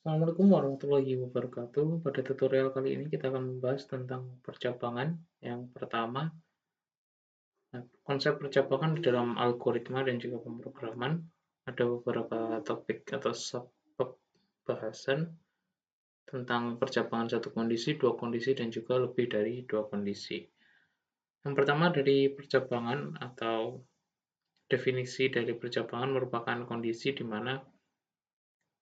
Assalamualaikum warahmatullahi wabarakatuh. Pada tutorial kali ini kita akan membahas tentang percabangan. Yang pertama, konsep percabangan di dalam algoritma dan juga pemrograman. Ada beberapa topik atau sub bahasan tentang percabangan satu kondisi, dua kondisi, dan juga lebih dari dua kondisi. Yang pertama dari percabangan atau definisi dari percabangan merupakan kondisi di mana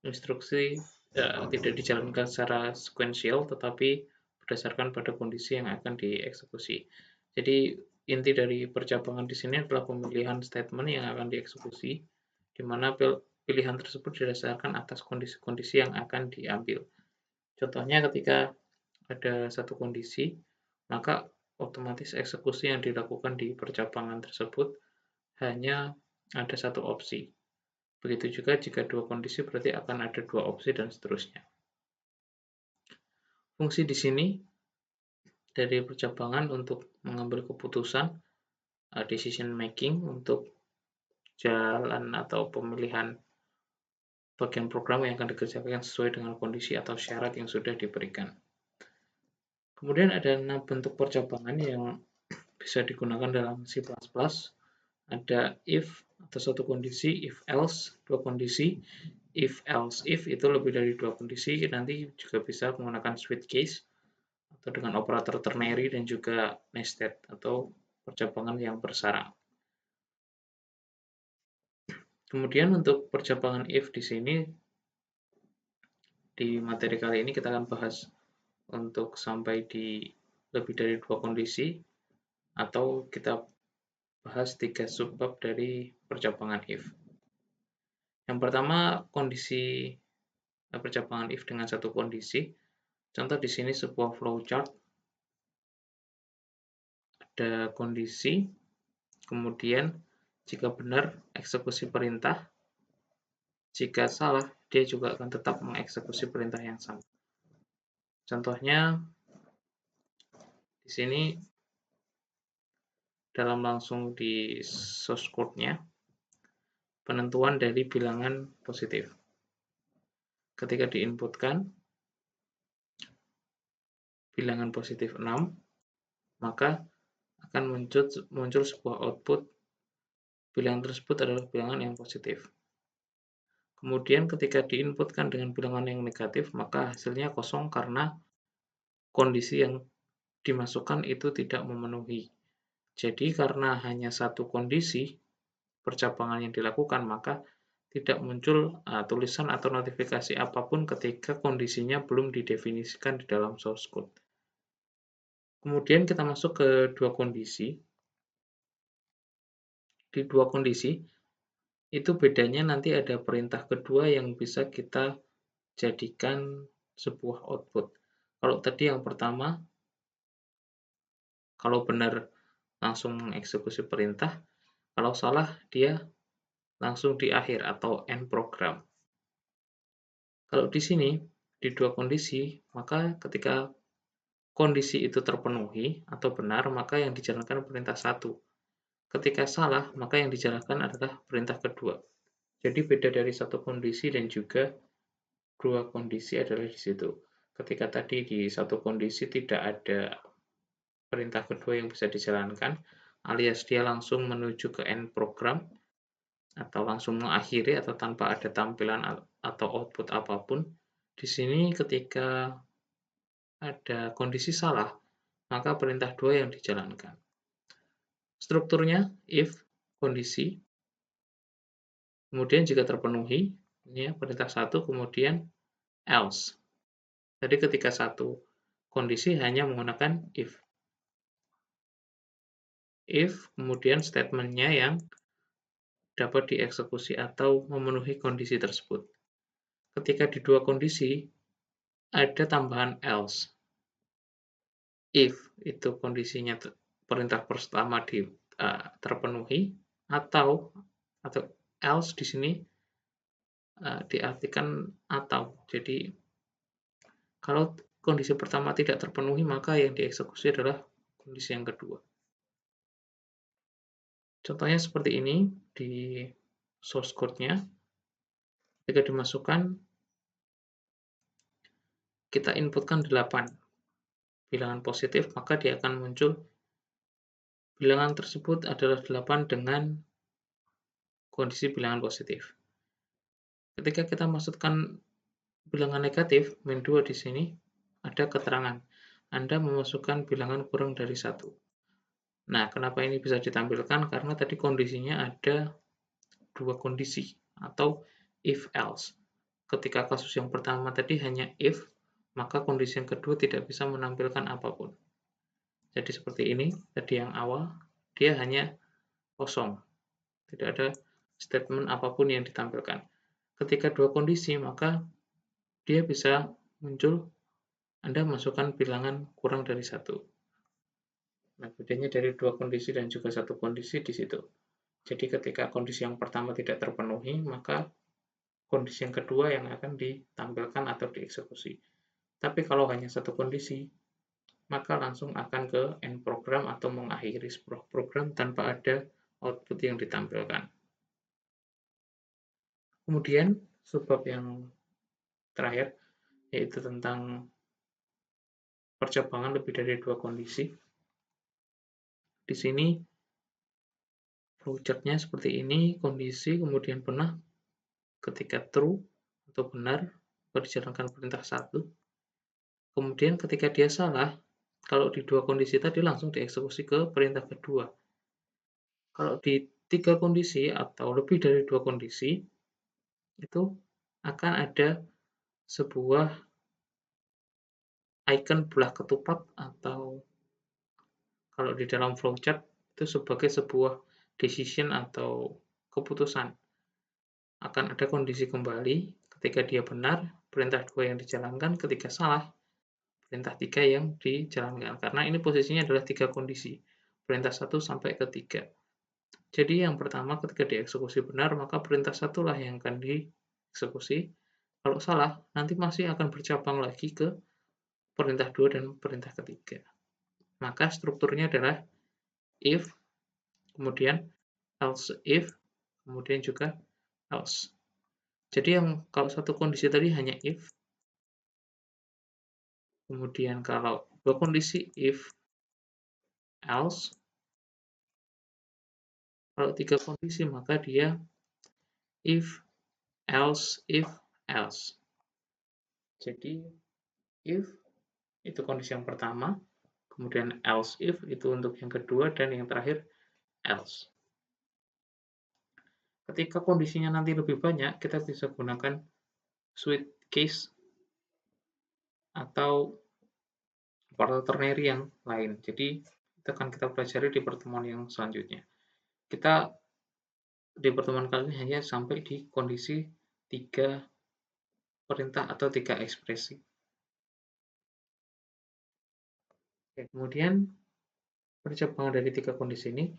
instruksi tidak dijalankan secara sekuensial, tetapi berdasarkan pada kondisi yang akan dieksekusi. Jadi inti dari percabangan di sini adalah pemilihan statement yang akan dieksekusi, di mana pilihan tersebut didasarkan atas kondisi-kondisi yang akan diambil. Contohnya ketika ada satu kondisi, maka otomatis eksekusi yang dilakukan di percabangan tersebut hanya ada satu opsi. Begitu juga jika dua kondisi berarti akan ada dua opsi dan seterusnya. Fungsi di sini dari percabangan untuk mengambil keputusan, decision making untuk jalan atau pemilihan bagian program yang akan dikerjakan sesuai dengan kondisi atau syarat yang sudah diberikan. Kemudian ada 6 bentuk percabangan yang bisa digunakan dalam C++. Ada if atau satu kondisi, if else dua kondisi, if else if itu lebih dari dua kondisi, nanti juga bisa menggunakan switch case atau dengan operator ternary dan juga nested atau percabangan yang bersarang. Kemudian untuk percabangan if di sini di materi kali ini kita akan bahas untuk sampai di lebih dari dua kondisi atau kita bahas 3 subbab dari percabangan if. Yang pertama kondisi percabangan if dengan satu kondisi. Contoh di sini sebuah flowchart, ada kondisi, kemudian jika benar eksekusi perintah, jika salah dia juga akan tetap mengeksekusi perintah yang sama. Contohnya di sini dalam langsung di source code-nya penentuan dari bilangan positif. Ketika diinputkan bilangan positif 6, maka akan muncul sebuah output bilangan tersebut adalah bilangan yang positif. Kemudian ketika diinputkan dengan bilangan yang negatif, maka hasilnya kosong karena kondisi yang dimasukkan itu tidak memenuhi. Jadi karena hanya satu kondisi percabangan yang dilakukan, maka tidak muncul tulisan atau notifikasi apapun ketika kondisinya belum didefinisikan di dalam source code. Kemudian kita masuk ke dua kondisi. Di dua kondisi, itu bedanya nanti ada perintah kedua yang bisa kita jadikan sebuah output. Kalau tadi yang pertama, kalau benar langsung mengeksekusi perintah, kalau salah dia langsung di akhir atau end program. Kalau di sini, di dua kondisi, maka ketika kondisi itu terpenuhi atau benar, maka yang dijalankan perintah satu. Ketika salah, maka yang dijalankan adalah perintah kedua. Jadi beda dari satu kondisi dan juga dua kondisi adalah di situ. Ketika tadi di satu kondisi tidak ada perintah kedua yang bisa dijalankan, alias dia langsung menuju ke end program, atau langsung mengakhiri atau tanpa ada tampilan atau output apapun. Di sini ketika ada kondisi salah, maka perintah dua yang dijalankan. Strukturnya if kondisi, kemudian jika terpenuhi, ini ya, perintah satu, kemudian else. Jadi ketika satu kondisi hanya menggunakan if. If, kemudian statementnya yang dapat dieksekusi atau memenuhi kondisi tersebut. Ketika di dua kondisi, ada tambahan else. If itu kondisinya perintah pertama terpenuhi, atau else di sini diartikan atau. Jadi kalau kondisi pertama tidak terpenuhi, maka yang dieksekusi adalah kondisi yang kedua. Contohnya seperti ini di source code-nya. Ketika dimasukkan kita inputkan 8 bilangan positif, maka dia akan muncul bilangan tersebut adalah 8 dengan kondisi bilangan positif. Ketika kita masukkan bilangan negatif, min 2 di sini, ada keterangan. Anda memasukkan bilangan kurang dari 1. Nah, kenapa ini bisa ditampilkan? Karena tadi kondisinya ada 2 kondisi, atau if-else. Ketika kasus yang pertama tadi hanya if, maka kondisi yang kedua tidak bisa menampilkan apapun. Jadi seperti ini, tadi yang awal, dia hanya kosong. Tidak ada statement apapun yang ditampilkan. Ketika 2 kondisi, maka dia bisa muncul Anda masukkan bilangan kurang dari 1. Nah, bedanya dari 2 kondisi dan juga 1 kondisi di situ. Jadi ketika kondisi yang pertama tidak terpenuhi, maka kondisi yang kedua yang akan ditampilkan atau dieksekusi. Tapi kalau hanya 1 kondisi, maka langsung akan ke end program atau mengakhiri sebuah program tanpa ada output yang ditampilkan. Kemudian, subbab yang terakhir, yaitu tentang percabangan lebih dari 2 kondisi. Di sini, flowchart-nya seperti ini, kondisi, kemudian pernah ketika true atau benar, dijalankan perintah 1. Kemudian ketika dia salah, kalau di 2 kondisi tadi langsung dieksekusi ke perintah kedua. Kalau di 3 kondisi atau lebih dari 2 kondisi, itu akan ada sebuah icon belah ketupat atau kalau di dalam flowchart itu sebagai sebuah decision atau keputusan. Akan ada kondisi kembali, ketika dia benar, perintah 2 yang dijalankan, ketika salah, perintah 3 yang dijalankan. Karena ini posisinya adalah 3 kondisi, perintah 1 sampai ke 3. Jadi yang pertama ketika dieksekusi benar, maka perintah 1 lah yang akan dieksekusi. Kalau salah, nanti masih akan bercabang lagi ke perintah 2 dan perintah ketiga. Maka strukturnya adalah if, kemudian else if, kemudian juga else. Jadi yang kalau satu kondisi tadi hanya if, kemudian kalau dua kondisi if, else, kalau 3 kondisi maka dia if, else. Jadi if itu kondisi yang pertama, kemudian else if itu untuk yang kedua, dan yang terakhir else. Ketika kondisinya nanti lebih banyak, kita bisa gunakan switch case atau quaternary yang lain. Jadi itu akan kita pelajari di pertemuan yang selanjutnya. Kita di pertemuan kali ini hanya sampai di kondisi 3 perintah atau 3 ekspresi. Kemudian percabangan dari 3 kondisi ini,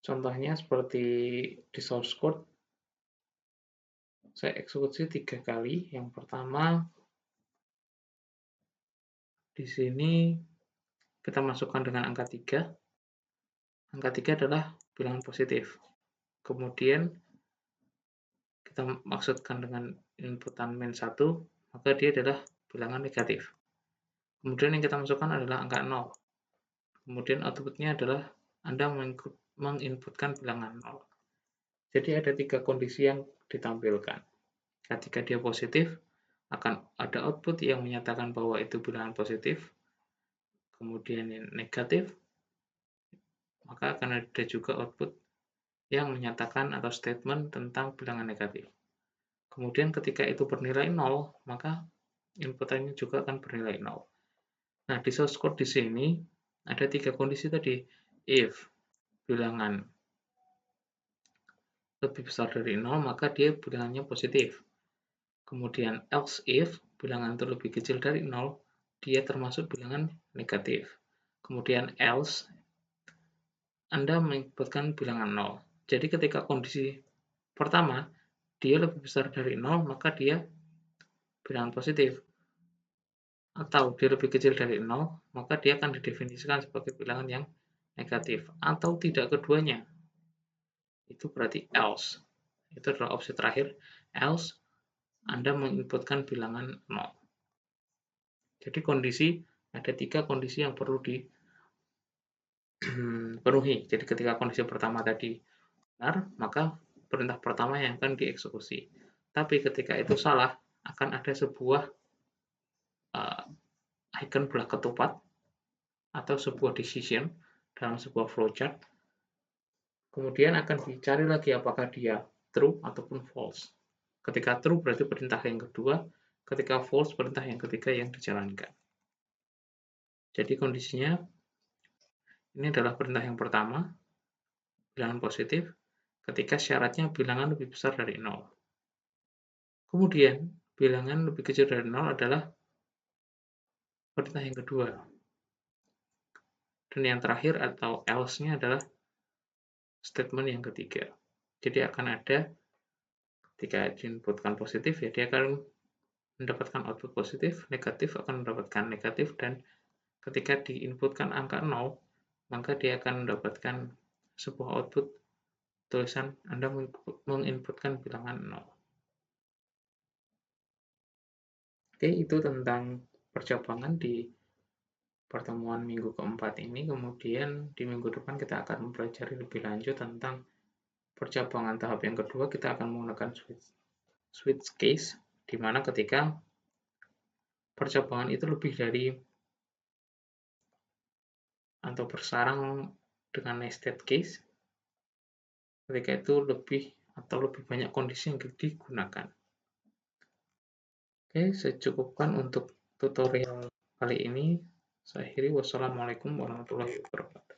contohnya seperti di source code, saya eksekusi 3 kali. Yang pertama, di sini kita masukkan dengan angka 3. Angka 3 adalah bilangan positif. Kemudian kita maksudkan dengan inputan min 1, maka dia adalah bilangan negatif. Kemudian yang kita masukkan adalah angka 0. Kemudian outputnya adalah Anda menginputkan bilangan 0. Jadi ada 3 kondisi yang ditampilkan. Ketika dia positif, akan ada output yang menyatakan bahwa itu bilangan positif. Kemudian yang negatif, maka akan ada juga output yang menyatakan atau statement tentang bilangan negatif. Kemudian ketika itu bernilai 0, maka inputannya juga akan bernilai 0. Nah, di source code di sini ada 3 kondisi tadi. If bilangan lebih besar dari 0, maka dia bilangannya positif. Kemudian else if bilangan itu lebih kecil dari 0, dia termasuk bilangan negatif. Kemudian else, Anda menginputkan bilangan 0. Jadi ketika kondisi pertama, dia lebih besar dari 0, maka dia bilangan positif. Atau dia lebih kecil dari 0, maka dia akan didefinisikan sebagai bilangan yang negatif. Atau tidak keduanya. Itu berarti else. Itu adalah opsi terakhir. Else, Anda menginputkan bilangan 0. Jadi ada 3 kondisi yang perlu dipenuhi. Jadi ketika kondisi pertama tadi benar, maka perintah pertama yang akan dieksekusi. Tapi ketika itu salah, akan ada sebuah icon bola ketupat atau sebuah decision dalam sebuah flowchart. Kemudian akan dicari lagi apakah dia true ataupun false. Ketika true berarti perintah yang kedua, ketika false perintah yang ketiga yang dijalankan. Jadi kondisinya ini adalah perintah yang pertama, bilangan positif, ketika syaratnya bilangan lebih besar dari 0. Kemudian, bilangan lebih kecil dari 0 adalah perintah yang kedua. Dan yang terakhir atau else-nya adalah statement yang ketiga. Jadi akan ada, ketika diinputkan positif, ya dia akan mendapatkan output positif, negatif akan mendapatkan negatif, dan ketika diinputkan angka 0, maka dia akan mendapatkan sebuah output tulisan Anda menginputkan bilangan 0. Oke, itu tentang percabangan di pertemuan minggu keempat ini. Kemudian di minggu depan kita akan mempelajari lebih lanjut tentang percabangan tahap yang kedua. Kita akan menggunakan switch case, di mana ketika percabangan itu lebih dari atau bersarang dengan nested case, ketika itu lebih banyak kondisi yang digunakan. Oke, secukupkan untuk tutorial kali ini. Saya akhiri. Wassalamualaikum warahmatullahi wabarakatuh.